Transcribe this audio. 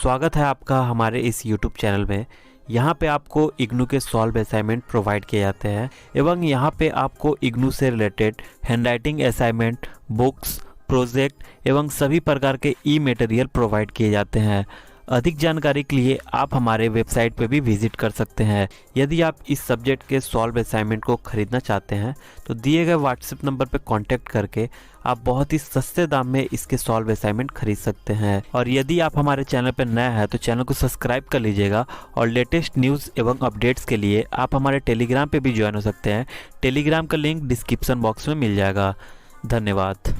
स्वागत है आपका हमारे इस YouTube चैनल में। यहाँ पे आपको इग्नू के सॉल्व असाइनमेंट प्रोवाइड किए जाते हैं एवं यहाँ पे आपको इग्नू से related handwriting assignment, books, project एवं सभी प्रकार के ई मटेरियल प्रोवाइड किए जाते हैं। अधिक जानकारी के लिए आप हमारे वेबसाइट पे भी विजिट कर सकते हैं। यदि आप इस सब्जेक्ट के सॉल्व असाइनमेंट को खरीदना चाहते हैं तो दिए गए व्हाट्सएप नंबर पर कांटेक्ट करके आप बहुत ही सस्ते दाम में इसके सॉल्व असाइनमेंट खरीद सकते हैं। और यदि आप हमारे चैनल पर नया है तो चैनल को सब्सक्राइब कर लीजिएगा और लेटेस्ट न्यूज़ एवं अपडेट्स के लिए आप हमारे टेलीग्राम पे भी ज्वाइन हो सकते हैं। टेलीग्राम का लिंक डिस्क्रिप्शन बॉक्स में मिल जाएगा। धन्यवाद।